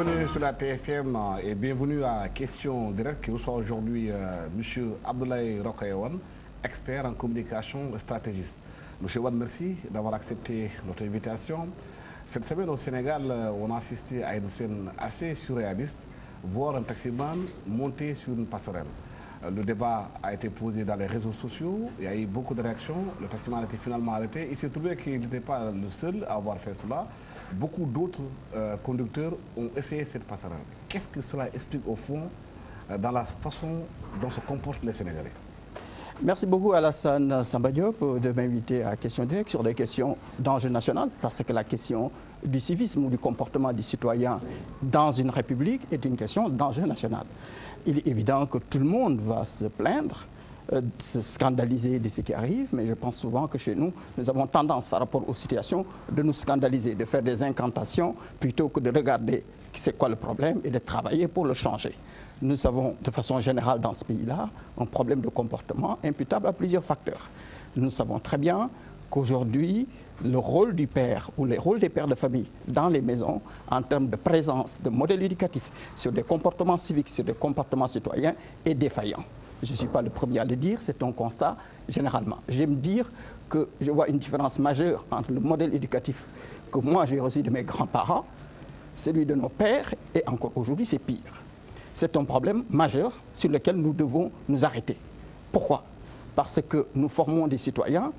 Bienvenue sur la TFM et bienvenue à Question Directe qui reçoit aujourd'hui M. Abdoulaye Rokhaya Wane, expert en communication et stratégiste. M. Wane, merci d'avoir accepté notre invitation. Cette semaine au Sénégal, on a assisté à une scène assez surréaliste, voir un taximan monter sur une passerelle. Le débat a été posé dans les réseaux sociaux, il y a eu beaucoup de réactions, le taximan a été finalement arrêté. Il s'est trouvé qu'il n'était pas le seul à avoir fait cela. Beaucoup d'autres conducteurs ont essayé cette passerelle. Qu'est-ce que cela explique au fond dans la façon dont se comportent les Sénégalais? Merci beaucoup Alassane Samba Diop de m'inviter à Question Directe sur des questions d'enjeu national, parce que la question du civisme ou du comportement du citoyen dans une république est une question d'enjeu national. Il est évident que tout le monde va se plaindre, se scandaliser de ce qui arrive, mais je pense souvent que chez nous, nous avons tendance par rapport aux situations de nous scandaliser, de faire des incantations plutôt que de regarder c'est quoi le problème et de travailler pour le changer. Nous avons de façon générale dans ce pays-là un problème de comportement imputable à plusieurs facteurs. Nous savons très bien qu'aujourd'hui, le rôle du père ou le rôle des pères de famille dans les maisons en termes de présence, de modèle éducatif, sur des comportements civiques, sur des comportements citoyens est défaillant. Je ne suis pas le premier à le dire, c'est un constat généralement. J'aime dire que je vois une différence majeure entre le modèle éducatif que moi j'ai reçu de mes grands-parents, celui de nos pères, et encore aujourd'hui c'est pire. C'est un problème majeur sur lequel nous devons nous arrêter. Pourquoi? Parce que nous formons des citoyens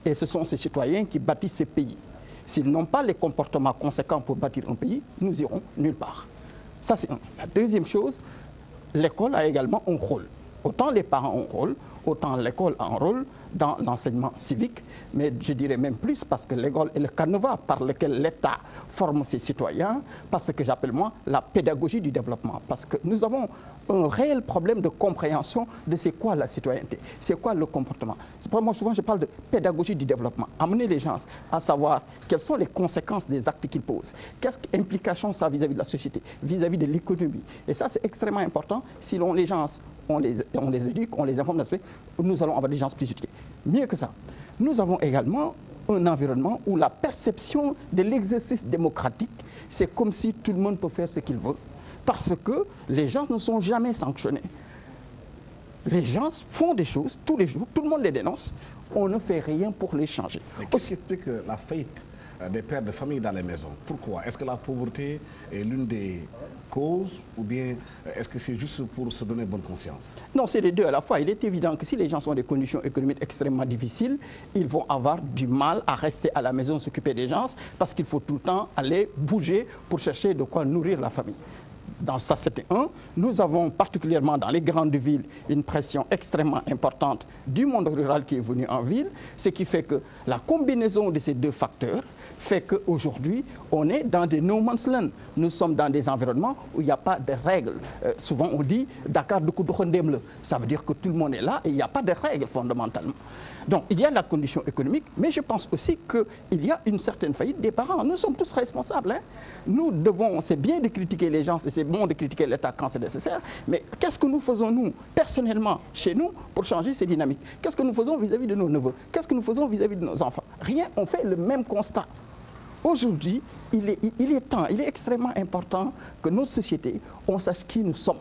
et ce sont ces citoyens qui bâtissent ces pays. S'ils n'ont pas les comportements conséquents pour bâtir un pays, nous irons nulle part. Ça c'est un. La deuxième chose, l'école a également un rôle. Autant les parents ont un rôle, autant l'école a un rôle dans l'enseignement civique, mais je dirais même plus parce que l'école est le canevas par lequel l'État forme ses citoyens, parce que j'appelle moi la pédagogie du développement, parce que nous avons un réel problème de compréhension de c'est quoi la citoyenneté, c'est quoi le comportement. Moi souvent je parle de pédagogie du développement, amener les gens à savoir quelles sont les conséquences des actes qu'ils posent, qu'est-ce qu'implication ça vis-à-vis de la société, vis-à-vis de l'économie, et ça c'est extrêmement important. Si les gens on les éduque, on les informe d'aspect, nous allons avoir des gens plus utiles. Mieux que ça, nous avons également un environnement où la perception de l'exercice démocratique, c'est comme si tout le monde peut faire ce qu'il veut, parce que les gens ne sont jamais sanctionnés. Les gens font des choses tous les jours, tout le monde les dénonce, on ne fait rien pour les changer. Qu'est-ce qui explique la faillite des pères de famille dans les maisons? Pourquoi? Est-ce que la pauvreté est l'une des causes ou bien est-ce que c'est juste pour se donner bonne conscience? Non, c'est les deux à la fois. Il est évident que si les gens sont dans des conditions économiques extrêmement difficiles, ils vont avoir du mal à rester à la maison, s'occuper des gens, parce qu'il faut tout le temps aller bouger pour chercher de quoi nourrir la famille. Dans ça, c'était un. Nous avons particulièrement dans les grandes villes une pression extrêmement importante du monde rural qui est venu en ville, ce qui fait que la combinaison de ces deux facteurs fait qu'aujourd'hui, on est dans des no man's land. Nous sommes dans des environnements où il n'y a pas de règles. Souvent, on dit Dakar de Koudoukhondemle. Ça veut dire que tout le monde est là et il n'y a pas de règles fondamentalement. Donc, il y a la condition économique, mais je pense aussi qu'il y a une certaine faillite des parents. Nous sommes tous responsables. Hein. Nous devons, c'est bien de critiquer les gens, et c'est bon de critiquer l'État quand c'est nécessaire, mais qu'est-ce que nous faisons, nous, personnellement, chez nous, pour changer ces dynamiques? Qu'est-ce que nous faisons vis-à-vis de nos neveux? Qu'est-ce que nous faisons vis-à-vis de nos enfants? Rien, on fait le même constat. Aujourd'hui, il est extrêmement important que notre société, on sache qui nous sommes,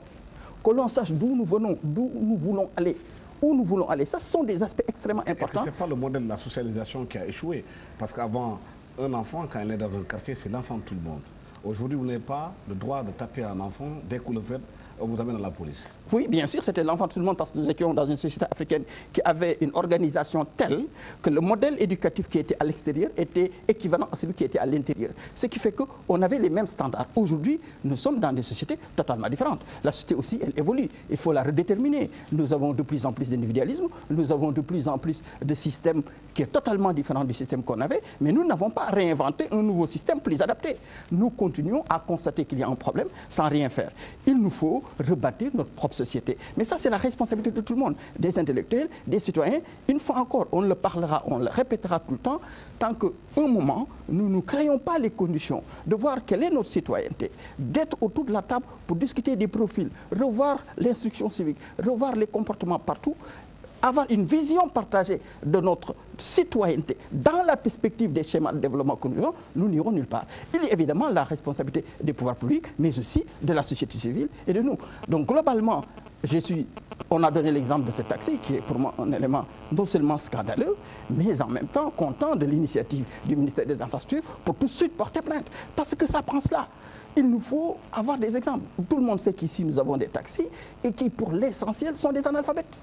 que l'on sache d'où nous venons, d'où nous voulons aller. Où nous voulons aller. Ça, ce sont des aspects extrêmement importants. Ce n'est pas le modèle de la socialisation qui a échoué. Parce qu'avant, un enfant, quand il est dans un quartier, c'est l'enfant de tout le monde. Aujourd'hui, vous n'avez pas le droit de taper un enfant dès que vous le faites. On vous amène à la police. Oui, bien sûr, c'était l'enfant de tout le monde parce que nous étions dans une société africaine qui avait une organisation telle que le modèle éducatif qui était à l'extérieur était équivalent à celui qui était à l'intérieur. Ce qui fait qu'on avait les mêmes standards. Aujourd'hui, nous sommes dans des sociétés totalement différentes. La société aussi, elle évolue. Il faut la redéterminer. Nous avons de plus en plus d'individualisme, nous avons de plus en plus de systèmes qui est totalement différent du système qu'on avait, mais nous n'avons pas réinventé un nouveau système plus adapté. Nous continuons à constater qu'il y a un problème sans rien faire. Il nous faut rebâtir notre propre société. Mais ça, c'est la responsabilité de tout le monde, des intellectuels, des citoyens. Une fois encore, on le parlera, on le répétera tout le temps, tant qu'à un moment, nous ne créons pas les conditions de voir quelle est notre citoyenneté, d'être autour de la table pour discuter des profils, revoir l'instruction civique, revoir les comportements partout. avoir une vision partagée de notre citoyenneté dans la perspective des schémas de développement que nous n'irons nulle part. Il y a évidemment la responsabilité des pouvoirs publics, mais aussi de la société civile et de nous. Donc globalement, on a donné l'exemple de ce taxi qui est pour moi un élément non seulement scandaleux, mais en même temps content de l'initiative du ministère des Infrastructures pour tout de suite porter plainte. Parce que ça prend cela. Il nous faut avoir des exemples. Tout le monde sait qu'ici nous avons des taxis et qui pour l'essentiel sont des analphabètes.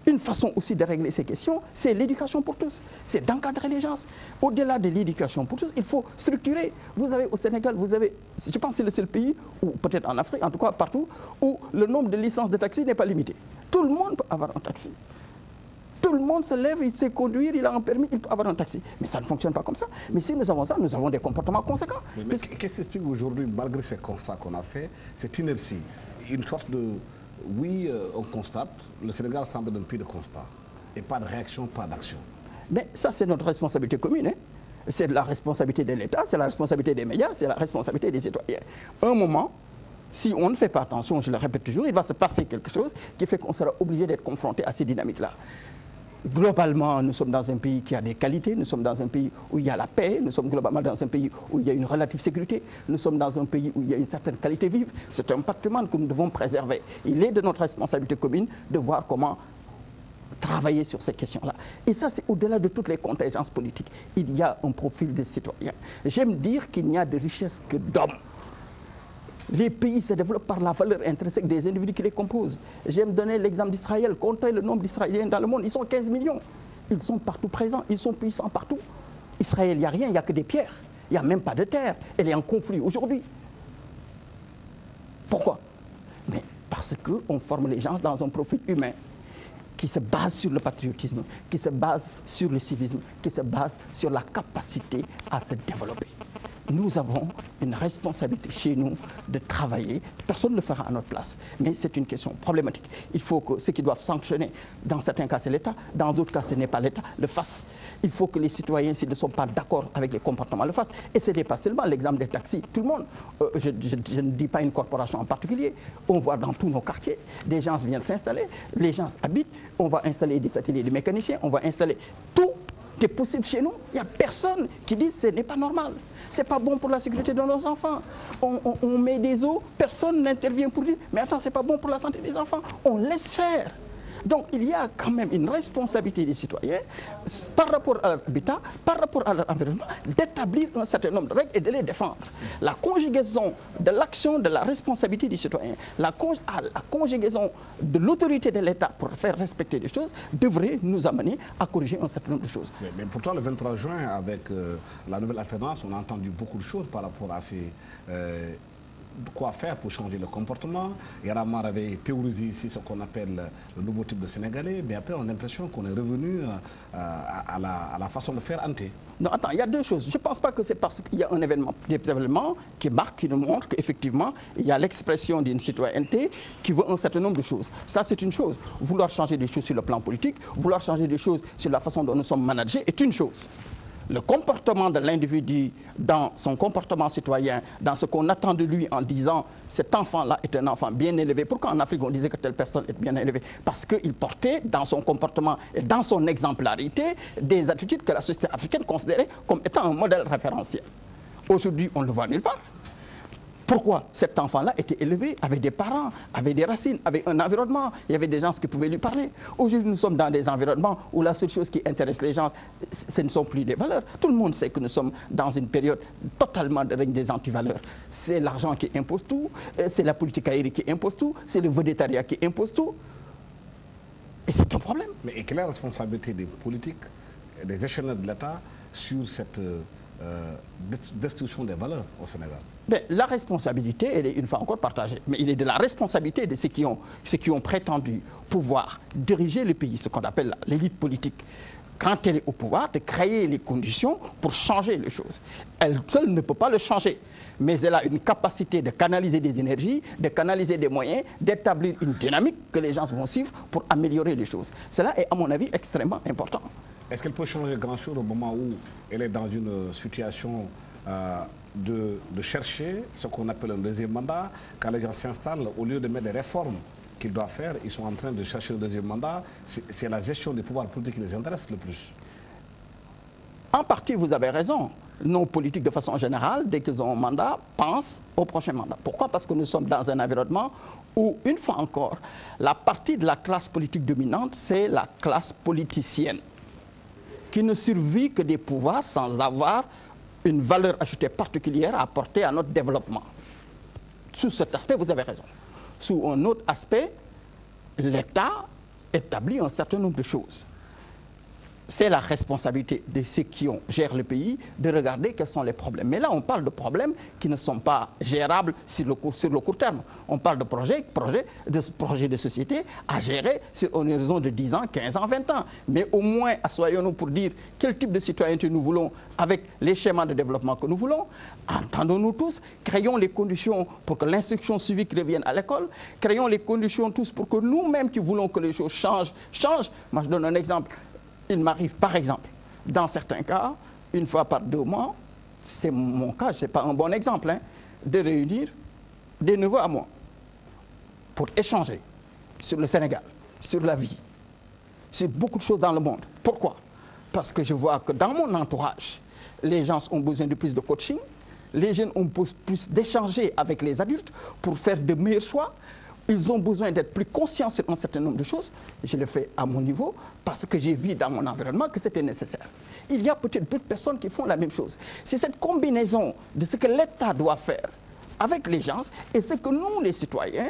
Une façon aussi de régler ces questions, c'est l'éducation pour tous. C'est d'encadrer les gens. Au-delà de l'éducation pour tous, il faut structurer. Vous avez au Sénégal, je pense que c'est le seul pays, ou peut-être en Afrique, en tout cas partout, où le nombre de licences de taxi n'est pas limité. Tout le monde peut avoir un taxi. Tout le monde se lève, il sait conduire, il a un permis, il peut avoir un taxi. Mais ça ne fonctionne pas comme ça. Mais si nous avons ça, nous avons des comportements conséquents. Mais qu'est-ce qui explique aujourd'hui, malgré ces constats qu'on a fait, cette inertie, une sorte de... Oui, on constate, le Sénégal semble d'un pays de constat. Et pas de réaction, pas d'action. Mais ça, c'est notre responsabilité commune. Hein. C'est la responsabilité de l'État, c'est la responsabilité des médias, c'est la responsabilité des citoyens. Un moment, si on ne fait pas attention, je le répète toujours, il va se passer quelque chose qui fait qu'on sera obligé d'être confronté à ces dynamiques-là. Globalement, nous sommes dans un pays qui a des qualités, nous sommes dans un pays où il y a la paix, nous sommes globalement dans un pays où il y a une relative sécurité, nous sommes dans un pays où il y a une certaine qualité vive. C'est un patrimoine que nous devons préserver. Il est de notre responsabilité commune de voir comment travailler sur ces questions-là. Et ça, c'est au-delà de toutes les contingences politiques. Il y a un profil des citoyens. J'aime dire qu'il n'y a de richesse que d'hommes. Les pays se développent par la valeur intrinsèque des individus qui les composent. J'aime donner l'exemple d'Israël. Comptez le nombre d'Israéliens dans le monde. Ils sont 15 millions. Ils sont partout présents. Ils sont puissants partout. Israël, il n'y a rien. Il n'y a que des pierres. Il n'y a même pas de terre. Elle est en conflit aujourd'hui. Pourquoi? Mais parce qu'on forme les gens dans un profil humain qui se base sur le patriotisme, qui se base sur le civisme, qui se base sur la capacité à se développer. Nous avons une responsabilité chez nous de travailler. Personne ne le fera à notre place. Mais c'est une question problématique. Il faut que ceux qui doivent sanctionner, dans certains cas c'est l'État, dans d'autres cas ce n'est pas l'État, le fassent. Il faut que les citoyens, s'ils ne sont pas d'accord avec les comportements, le fassent. Et ce n'est pas seulement l'exemple des taxis. Tout le monde, je ne dis pas une corporation en particulier, on voit dans tous nos quartiers, des gens viennent s'installer, les gens habitent, on va installer des ateliers de mécaniciens, on va installer tout. C'est possible chez nous. Il n'y a personne qui dit que ce n'est pas normal. Ce n'est pas bon pour la sécurité de nos enfants. On met des eaux, personne n'intervient pour dire mais attends, ce n'est pas bon pour la santé des enfants. On laisse faire. Donc il y a quand même une responsabilité des citoyens par rapport à l'habitat, par rapport à l'environnement, d'établir un certain nombre de règles et de les défendre. La conjugaison de l'action, de la responsabilité des citoyens, la conjugaison de l'autorité de l'État pour faire respecter les choses devrait nous amener à corriger un certain nombre de choses. Mais pourtant, le 23 juin, avec la nouvelle alternance, on a entendu beaucoup de choses par rapport à ces... quoi faire pour changer le comportement. Yaramar avait théorisé ici ce qu'on appelle le nouveau type de Sénégalais, mais après on a l'impression qu'on est revenu à la façon de faire hanté. Non, attends, il y a deux choses. Je ne pense pas que c'est parce qu'il y a un événement, des événements qui marquent, qui nous montrent qu'effectivement, il y a l'expression d'une citoyenneté qui veut un certain nombre de choses. Ça, c'est une chose. Vouloir changer des choses sur le plan politique, vouloir changer des choses sur la façon dont nous sommes managés est une chose. Le comportement de l'individu dans son comportement citoyen, dans ce qu'on attend de lui en disant cet enfant-là est un enfant bien élevé. Pourquoi en Afrique on disait que telle personne est bien élevée? Parce qu'il portait dans son comportement et dans son exemplarité des attitudes que la société africaine considérait comme étant un modèle référentiel. Aujourd'hui, on ne le voit nulle part. Pourquoi cet enfant-là était élevé, avait des parents, avait des racines, avait un environnement, il y avait des gens qui pouvaient lui parler. Aujourd'hui, nous sommes dans des environnements où la seule chose qui intéresse les gens, ce ne sont plus des valeurs. Tout le monde sait que nous sommes dans une période totalement de règne des antivaleurs. C'est l'argent qui impose tout, c'est la politique aérienne qui impose tout, c'est le vedettariat qui impose tout. Et c'est un problème. Mais quelle est la responsabilité des politiques, des échelons de l'État sur cette destruction des valeurs au Sénégal? Mais la responsabilité, elle est une fois encore partagée. Mais il est de la responsabilité de ceux qui ont prétendu pouvoir diriger le pays, ce qu'on appelle l'élite politique, quand elle est au pouvoir, de créer les conditions pour changer les choses. Elle seule ne peut pas le changer, mais elle a une capacité de canaliser des énergies, de canaliser des moyens, d'établir une dynamique que les gens vont suivre pour améliorer les choses. Cela est, à mon avis, extrêmement important. Est-ce qu'elle peut changer grand-chose au moment où elle est dans une situation de chercher ce qu'on appelle un deuxième mandat, quand les gens s'installent, au lieu de mettre des réformes qu'ils doivent faire, ils sont en train de chercher le deuxième mandat. C'est la gestion des pouvoirs politiques qui les intéresse le plus. En partie, vous avez raison. Nos politiques, de façon générale, dès qu'ils ont un mandat, pensent au prochain mandat. Pourquoi? Parce que nous sommes dans un environnement où, une fois encore, la partie de la classe politique dominante, c'est la classe politicienne, qui ne survit que des pouvoirs sans avoir une valeur ajoutée particulière à apporter à notre développement. Sous cet aspect, vous avez raison. Sous un autre aspect, l'État établit un certain nombre de choses. C'est la responsabilité de ceux qui gèrent le pays de regarder quels sont les problèmes. Mais là, on parle de problèmes qui ne sont pas gérables sur le court terme. On parle de projets de société à gérer sur un horizon de 10 ans, 15 ans, 20 ans. Mais au moins, assoyons-nous pour dire quel type de citoyenneté nous voulons avec les schémas de développement que nous voulons. Entendons-nous tous, créons les conditions pour que l'instruction civique revienne à l'école, créons les conditions tous pour que nous-mêmes qui voulons que les choses changent. Moi, je donne un exemple. Il m'arrive, par exemple, dans certains cas, une fois par 2 mois, c'est mon cas, ce n'est pas un bon exemple, hein, de réunir des neveux à moi pour échanger sur le Sénégal, sur la vie, sur beaucoup de choses dans le monde. Pourquoi? Parce que je vois que dans mon entourage, les gens ont besoin de plus de coaching, les jeunes ont plus d'échanger avec les adultes pour faire de meilleurs choix. Ils ont besoin d'être plus conscients sur un certain nombre de choses. Je le fais à mon niveau parce que j'ai vu dans mon environnement que c'était nécessaire. Il y a peut-être d'autres personnes qui font la même chose. C'est cette combinaison de ce que l'État doit faire avec les gens et ce que nous, les citoyens,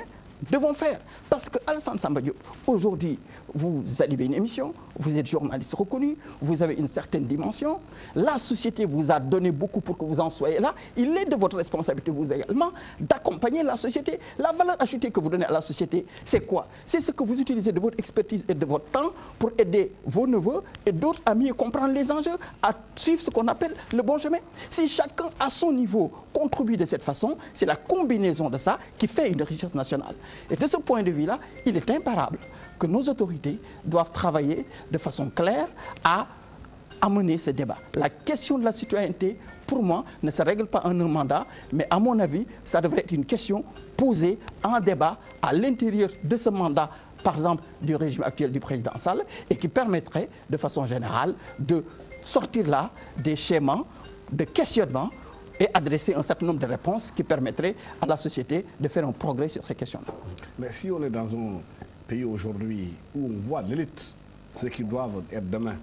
devons faire. Parce que Alassane Samba Diop, aujourd'hui, vous animez une émission, vous êtes journaliste reconnu, vous avez une certaine dimension. La société vous a donné beaucoup pour que vous en soyez là. Il est de votre responsabilité, vous également, d'accompagner la société. La valeur ajoutée que vous donnez à la société, c'est quoi? C'est ce que vous utilisez de votre expertise et de votre temps pour aider vos neveux et d'autres à mieux comprendre les enjeux, à suivre ce qu'on appelle le bon chemin. Si chacun, à son niveau, contribue de cette façon, c'est la combinaison de ça qui fait une richesse nationale. Et de ce point de vue-là, il est imparable que nos autorités doivent travailler de façon claire à amener ce débat. La question de la citoyenneté, pour moi, ne se règle pas en un mandat, mais à mon avis, ça devrait être une question posée en débat à l'intérieur de ce mandat, par exemple, du régime actuel du président Sall, et qui permettrait, de façon générale, de sortir là des schémas de questionnement et adresser un certain nombre de réponses qui permettraient à la société de faire un progrès sur ces questions-là. Mais si on est dans un pays aujourd'hui où on voit l'élite, ceux qui doivent être demain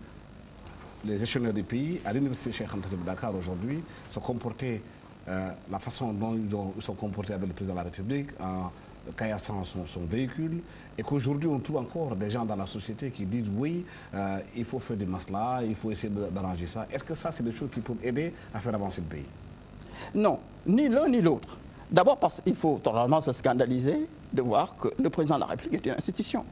les gestionnaires du pays, à l'université Cheikh Anta Diop de Dakar aujourd'hui, se comporter la façon dont ils sont comportés avec le président de la République, en caillassant son véhicule, et qu'aujourd'hui on trouve encore des gens dans la société qui disent oui, il faut faire des maslas, il faut essayer d'arranger ça. Est-ce que ça, c'est des choses qui peuvent aider à faire avancer le pays? Non, ni l'un ni l'autre. D'abord parce qu'il faut totalement se scandaliser de voir que le président de la République est une institution.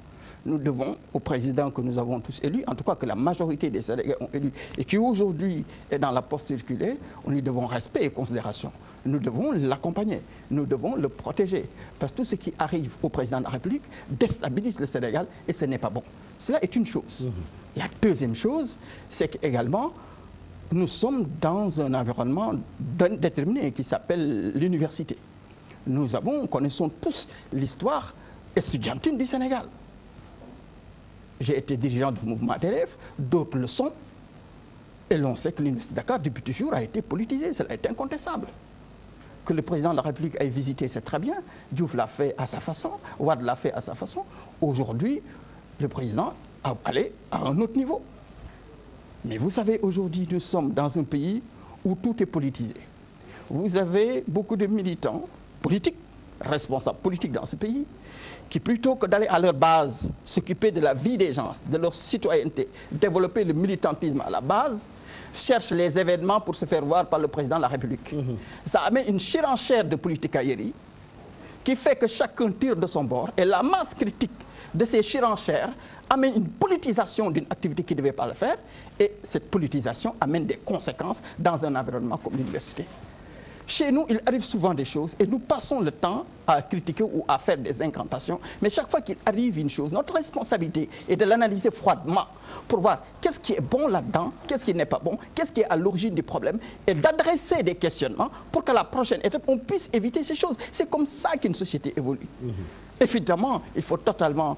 Nous devons au président que nous avons tous élu, en tout cas que la majorité des Sénégalais ont élu, et qui aujourd'hui est dans la poste circulaire, nous lui devons respect et considération. Nous devons l'accompagner, nous devons le protéger. Parce que tout ce qui arrive au président de la République déstabilise le Sénégal et ce n'est pas bon. Cela est une chose. La deuxième chose, c'est qu'également, nous sommes dans un environnement déterminé qui s'appelle l'université. Nous connaissons tous l'histoire estudiantine du Sénégal. J'ai été dirigeant du mouvement d'élèves, d'autres le sont. Et l'on sait que l'Université de Dakar, depuis toujours, a été politisée. Cela est incontestable. Que le président de la République aille visiter, c'est très bien. Diouf l'a fait à sa façon, Wade l'a fait à sa façon. Aujourd'hui, le président a allé à un autre niveau. Mais vous savez, aujourd'hui, nous sommes dans un pays où tout est politisé. Vous avez beaucoup de militants politiques, responsables politiques dans ce pays, qui plutôt que d'aller à leur base, s'occuper de la vie des gens, de leur citoyenneté, développer le militantisme à la base, cherchent les événements pour se faire voir par le président de la République. Ça amène une surenchère de politicaillerie qui fait que chacun tire de son bord et la masse critique de ces surenchères amène une politisation d'une activité qui ne devait pas le faire et cette politisation amène des conséquences dans un environnement comme l'université. Chez nous, il arrive souvent des choses et nous passons le temps à critiquer ou à faire des incantations. Mais chaque fois qu'il arrive une chose, notre responsabilité est de l'analyser froidement pour voir qu'est-ce qui est bon là-dedans, qu'est-ce qui n'est pas bon, qu'est-ce qui est à l'origine du problème et d'adresser des questionnements pour qu'à la prochaine étape, on puisse éviter ces choses. C'est comme ça qu'une société évolue. Évidemment, il faut totalement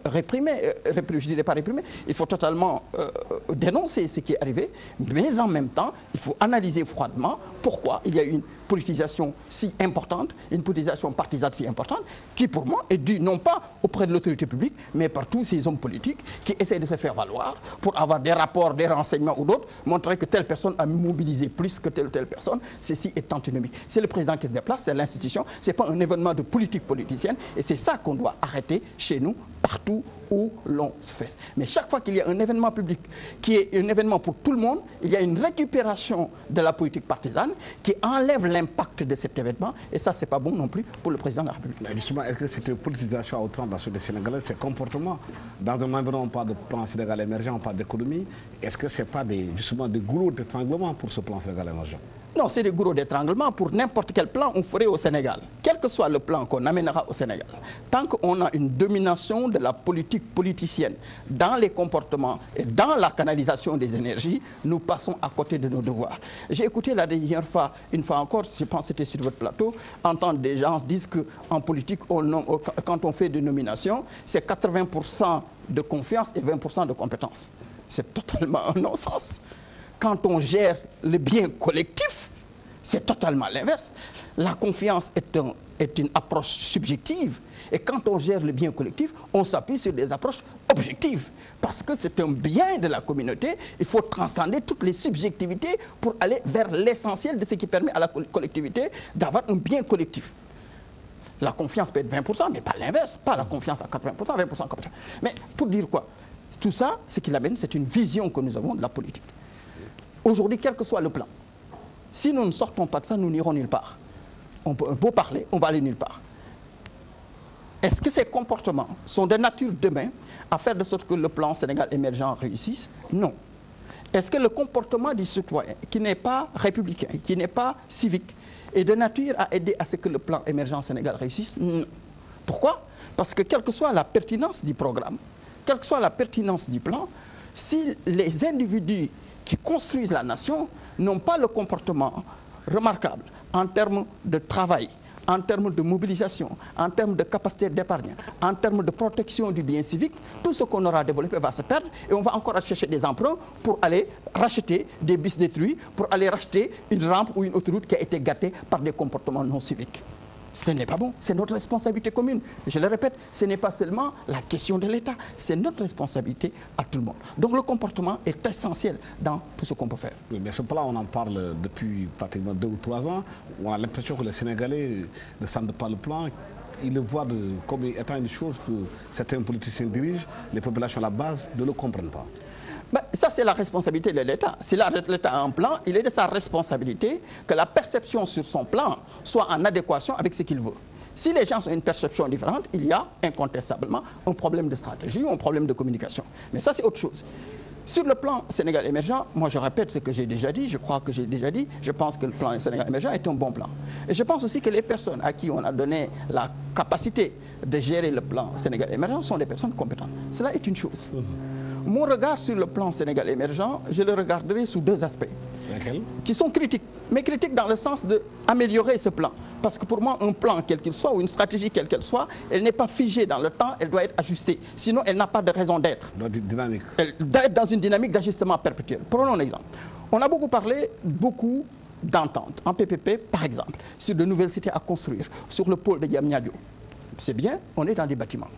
réprimer, je dirais pas réprimer, il faut totalement dénoncer ce qui est arrivé, mais en même temps, il faut analyser froidement pourquoi il y a une politisation si importante, une politisation partisane si importante, qui pour moi est due non pas auprès de l'autorité publique, mais par tous ces hommes politiques qui essaient de se faire valoir pour avoir des rapports, des renseignements ou d'autres, montrer que telle personne a mobilisé plus que telle ou telle personne. Ceci est antinomique. C'est le président qui se déplace, c'est l'institution, c'est pas un événement de politique politicienne, et c'est ça qu'on doit arrêter chez nous, partout où l'on se fait. Mais chaque fois qu'il y a un événement public qui est un événement pour tout le monde, il y a une récupération de la politique partisane qui enlève l'impact de cet événement, et ça, c'est pas bon non plus pour le président de la République. Mais justement, est-ce que cette politisation à outrance dans la société sénégalaise, ces comportements, dans un environnement, on parle de plan Sénégal émergent, on parle d'économie, est-ce que ce n'est pas justement des goulots d'étranglement pour ce plan Sénégal émergent? Non, c'est des goulots d'étranglement pour n'importe quel plan on ferait au Sénégal. Quel que soit le plan qu'on amènera au Sénégal. Tant qu'on a une domination de la politique politicienne dans les comportements et dans la canalisation des énergies, nous passons à côté de nos devoirs. J'ai écouté la dernière fois, une fois encore, je pense que c'était sur votre plateau, entendre des gens dire qu'en politique, quand on fait des nominations, c'est 80% de confiance et 20% de compétence. C'est totalement un non-sens. Quand on gère le bien collectif, c'est totalement l'inverse. La confiance est une approche subjective. Et quand on gère le bien collectif, on s'appuie sur des approches objectives. Parce que c'est un bien de la communauté. Il faut transcender toutes les subjectivités pour aller vers l'essentiel de ce qui permet à la collectivité d'avoir un bien collectif. La confiance peut être 20%, mais pas l'inverse. Pas la confiance à 80%, 20% compétence. Mais pour dire quoi? Tout ça, ce qui l'amène, c'est une vision que nous avons de la politique. Aujourd'hui, quel que soit le plan, si nous ne sortons pas de ça, nous n'irons nulle part. On peut beau parler, on va aller nulle part. Est-ce que ces comportements sont de nature demain à faire de sorte que le plan Sénégal émergent réussisse? Non. Est-ce que le comportement du citoyen, qui n'est pas républicain, qui n'est pas civique, est de nature à aider à ce que le plan émergent Sénégal réussisse? Non. Pourquoi? Parce que quelle que soit la pertinence du programme, quelle que soit la pertinence du plan, si les individus qui construisent la nation n'ont pas le comportement remarquable en termes de travail, en termes de mobilisation, en termes de capacité d'épargne, en termes de protection du bien civique, tout ce qu'on aura développé va se perdre et on va encore chercher des emprunts pour aller racheter des bis détruits, pour aller racheter une rampe ou une autoroute qui a été gâtée par des comportements non civiques. Ce n'est pas bon, c'est notre responsabilité commune. Je le répète, ce n'est pas seulement la question de l'État, c'est notre responsabilité à tout le monde. Donc le comportement est essentiel dans tout ce qu'on peut faire. Oui, mais ce plan, on en parle depuis pratiquement 2 ou 3 ans. On a l'impression que les Sénégalais ne sentent pas le plan. Ils le voient comme étant une chose que certains politiciens dirigent, les populations à la base ne le comprennent pas. Ben, ça, c'est la responsabilité de l'État. Si l'État a un plan, il est de sa responsabilité que la perception sur son plan soit en adéquation avec ce qu'il veut. Si les gens ont une perception différente, il y a incontestablement un problème de stratégie ou un problème de communication. Mais ça, c'est autre chose. Sur le plan Sénégal émergent, moi je répète ce que j'ai déjà dit, je crois que j'ai déjà dit, je pense que le plan Sénégal émergent est un bon plan. Et je pense aussi que les personnes à qui on a donné la capacité de gérer le plan Sénégal émergent sont des personnes compétentes. Cela est une chose. Mon regard sur le plan Sénégal émergent, je le regarderai sous 2 aspects. Lesquels? Qui sont critiques, mais critiques dans le sens d'améliorer ce plan. Parce que pour moi, un plan, quel qu'il soit, ou une stratégie, quelle qu'elle soit, elle n'est pas figée dans le temps, elle doit être ajustée. Sinon, elle n'a pas de raison d'être. Dynamique. Elle doit être dans une dynamique d'ajustement perpétuel. Prenons un exemple. On a beaucoup parlé, d'entente, en PPP, par exemple, sur de nouvelles cités à construire, sur le pôle de Diamniadio. C'est bien, on est dans des bâtiments.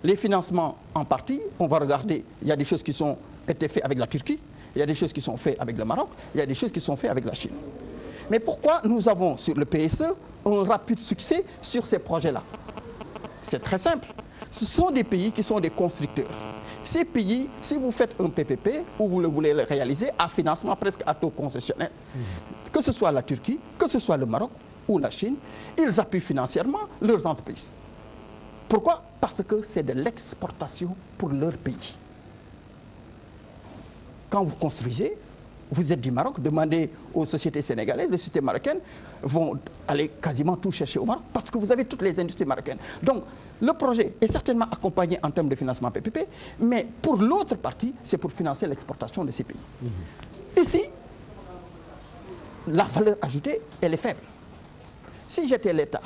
Les financements, en partie, on va regarder, il y a des choses qui ont été faites avec la Turquie, il y a des choses qui sont faites avec le Maroc, il y a des choses qui sont faites avec la Chine. Mais pourquoi nous avons sur le PSE un rapide succès sur ces projets-là? C'est très simple. Ce sont des pays qui sont des constructeurs. Ces pays, si vous faites un PPP ou vous le voulez le réaliser à financement presque à taux concessionnel, que ce soit la Turquie, que ce soit le Maroc ou la Chine, ils appuient financièrement leurs entreprises. Pourquoi? Parce que c'est de l'exportation pour leur pays. Quand vous construisez, vous êtes du Maroc, demandez aux sociétés sénégalaises, les sociétés marocaines vont aller quasiment tout chercher au Maroc parce que vous avez toutes les industries marocaines. Donc, le projet est certainement accompagné en termes de financement PPP, mais pour l'autre partie, c'est pour financer l'exportation de ces pays. Ici, la valeur ajoutée, elle est faible. Si j'étais l'État,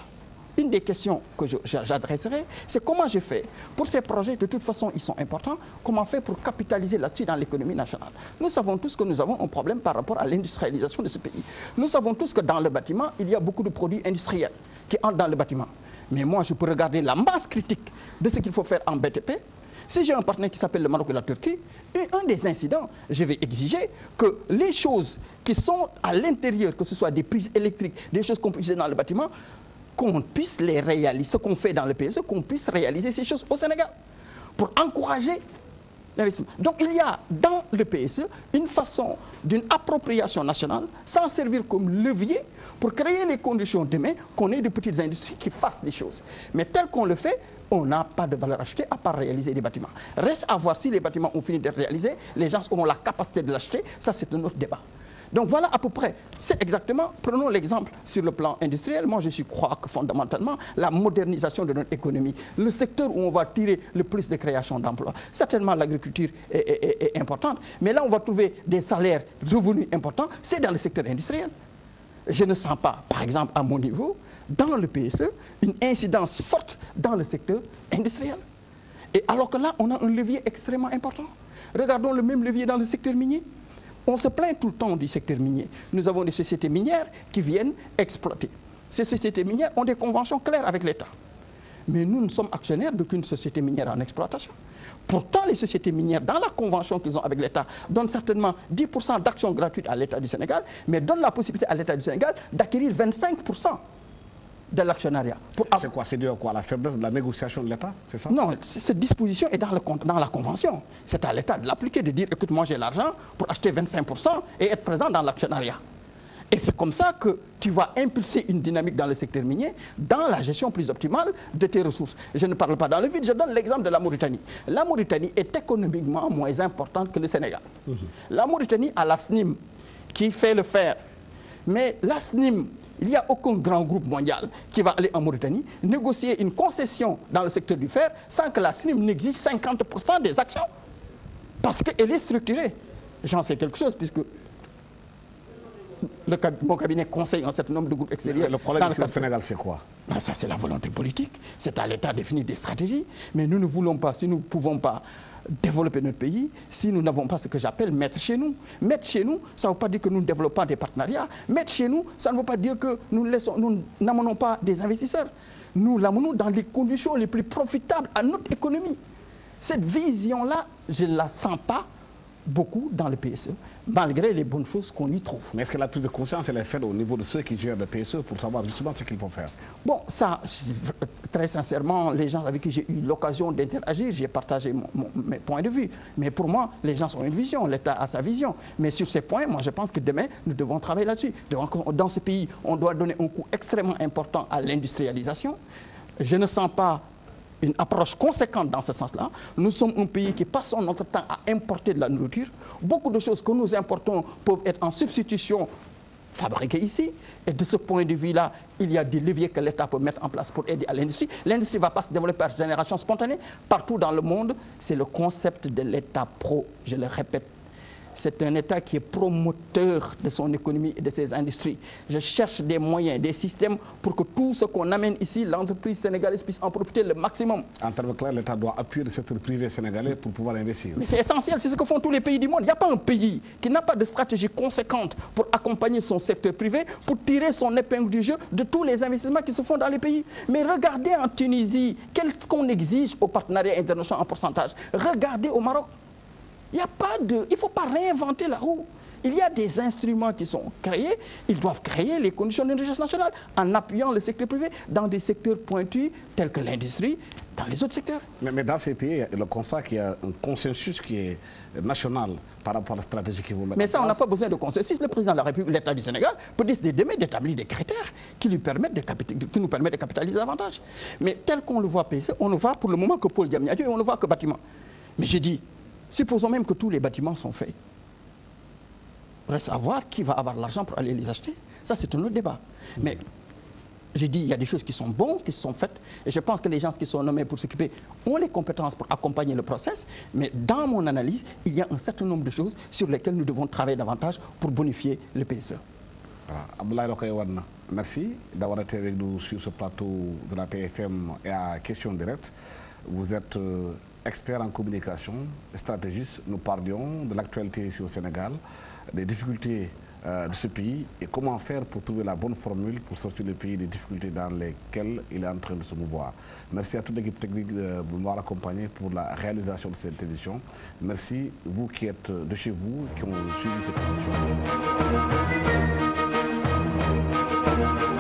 une des questions que j'adresserais, c'est comment je fais pour ces projets, de toute façon ils sont importants, comment faire pour capitaliser là-dessus dans l'économie nationale. Nous savons tous que nous avons un problème par rapport à l'industrialisation de ce pays. Nous savons tous que dans le bâtiment, il y a beaucoup de produits industriels qui entrent dans le bâtiment. Mais moi, je peux regarder la masse critique de ce qu'il faut faire en BTP. Si j'ai un partenaire qui s'appelle le Maroc et la Turquie, un des incidents, je vais exiger que les choses qui sont à l'intérieur, que ce soit des prises électriques, des choses qu'on peut utiliser dans le bâtiment, qu'on puisse les réaliser, ce qu'on fait dans le PSE, qu'on puisse réaliser ces choses au Sénégal pour encourager l'investissement. Donc il y a dans le PSE une façon d'une appropriation nationale sans servir comme levier pour créer les conditions demain qu'on ait de petites industries qui fassent des choses. Mais tel qu'on le fait, on n'a pas de valeur ajoutée à part réaliser des bâtiments. Reste à voir si les bâtiments ont fini d'être réalisés, les gens auront la capacité de l'acheter, ça c'est un autre débat. Donc voilà à peu près, c'est exactement, prenons l'exemple sur le plan industriel, moi je crois que fondamentalement la modernisation de notre économie, le secteur où on va tirer le plus de création d'emplois, certainement l'agriculture est importante, mais là on va trouver des salaires, revenus importants, c'est dans le secteur industriel. Je ne sens pas, par exemple à mon niveau, dans le PSE, une incidence forte dans le secteur industriel. Et alors que là, on a un levier extrêmement important. Regardons le même levier dans le secteur minier. On se plaint tout le temps du secteur minier. Nous avons des sociétés minières qui viennent exploiter. Ces sociétés minières ont des conventions claires avec l'État. Mais nous ne sommes actionnaires d'aucune société minière en exploitation. Pourtant, les sociétés minières, dans la convention qu'ils ont avec l'État, donnent certainement 10% d'actions gratuites à l'État du Sénégal, mais donnent la possibilité à l'État du Sénégal d'acquérir 25% de l'actionnariat. C'est quoi? C'est dû à quoi? La faiblesse de la négociation de l'État, c'est ça? Non, cette disposition est dans la convention. C'est à l'État de l'appliquer, de dire, écoute, moi j'ai l'argent pour acheter 25% et être présent dans l'actionnariat. Et c'est comme ça que tu vas impulser une dynamique dans le secteur minier, dans la gestion plus optimale de tes ressources. Je ne parle pas dans le vide, je donne l'exemple de la Mauritanie. La Mauritanie est économiquement moins importante que le Sénégal. La Mauritanie a la SNIM qui fait le fer. Mais la SNIM, il n'y a aucun grand groupe mondial qui va aller en Mauritanie négocier une concession dans le secteur du fer sans que la SNIM n'exige 50% des actions. Parce qu'elle est structurée. J'en sais quelque chose puisque mon cabinet conseille un certain nombre de groupes extérieurs. Le problème au Sénégal, c'est quoi? Ben ça, c'est la volonté politique. C'est à l'État de définir des stratégies. Mais nous ne voulons pas, si nous ne pouvons pas développer notre pays, si nous n'avons pas ce que j'appelle mettre chez nous. Mettre chez nous, ça ne veut pas dire que nous ne développons pas des partenariats. Mettre chez nous, ça ne veut pas dire que nous n'amenons pas des investisseurs. Nous l'amenons dans les conditions les plus profitables à notre économie. Cette vision-là, je ne la sens pas beaucoup dans le PSE, malgré les bonnes choses qu'on y trouve. Mais est-ce que la prise de conscience elle est faite au niveau de ceux qui gèrent le PSE pour savoir justement ce qu'il faut faire? Bon, ça, très sincèrement, les gens avec qui j'ai eu l'occasion d'interagir, j'ai partagé mes points de vue. Mais pour moi, les gens ont une vision, l'État a sa vision. Mais sur ces points, moi je pense que demain, nous devons travailler là-dessus. Dans ce pays, on doit donner un coup extrêmement important à l'industrialisation. Je ne sens pas une approche conséquente dans ce sens-là. Nous sommes un pays qui passe notre temps à importer de la nourriture. Beaucoup de choses que nous importons peuvent être en substitution fabriquées ici. Et de ce point de vue-là, il y a des leviers que l'État peut mettre en place pour aider à l'industrie. L'industrie ne va pas se développer par génération spontanée. Partout dans le monde, c'est le concept de l'État pro, je le répète. C'est un État qui est promoteur de son économie et de ses industries. Je cherche des moyens, des systèmes pour que tout ce qu'on amène ici, l'entreprise sénégalaise puisse en profiter le maximum. En termes clairs, l'État doit appuyer le secteur privé sénégalais pour pouvoir investir. Mais c'est essentiel, c'est ce que font tous les pays du monde. Il n'y a pas un pays qui n'a pas de stratégie conséquente pour accompagner son secteur privé, pour tirer son épingle du jeu de tous les investissements qui se font dans les pays. Mais regardez en Tunisie, qu'est-ce qu'on exige aux partenariats internationaux en pourcentage. Regardez au Maroc. Il ne faut pas réinventer la roue. Il y a des instruments qui sont créés. Ils doivent créer les conditions d'une richesse nationale en appuyant le secteur privé dans des secteurs pointus tels que l'industrie, dans les autres secteurs. Mais dans ces pays, le constat qu'il y a un consensus qui est national par rapport à la stratégie qu'ils vont mettre en place. Mais ça, on n'a pas besoin de consensus. Le président de la République, l'État du Sénégal, peut décider demain d'établir des critères qui nous permettent de capitaliser davantage. Mais tel qu'on le voit, on ne voit pour le moment que Paul Diamniadio et on ne voit que bâtiment. Mais j'ai dit, supposons même que tous les bâtiments sont faits. Reste à voir qui va avoir l'argent pour aller les acheter. Ça, c'est un autre débat. Mais j'ai dit, il y a des choses qui sont bonnes, qui sont faites, et je pense que les gens qui sont nommés pour s'occuper ont les compétences pour accompagner le process, mais dans mon analyse, il y a un certain nombre de choses sur lesquelles nous devons travailler davantage pour bonifier le PSE. Voilà. Abdoulaye Rokhaya Wane, merci d'avoir été avec nous sur ce plateau de la TFM et à Question Directe. Vous êtes expert en communication, stratégiste. Nous parlions de l'actualité ici au Sénégal, des difficultés de ce pays et comment faire pour trouver la bonne formule pour sortir le pays des difficultés dans lesquelles il est en train de se mouvoir. Merci à toute l'équipe technique de m'avoir accompagné pour la réalisation de cette émission. Merci vous qui êtes de chez vous, qui ont suivi cette émission.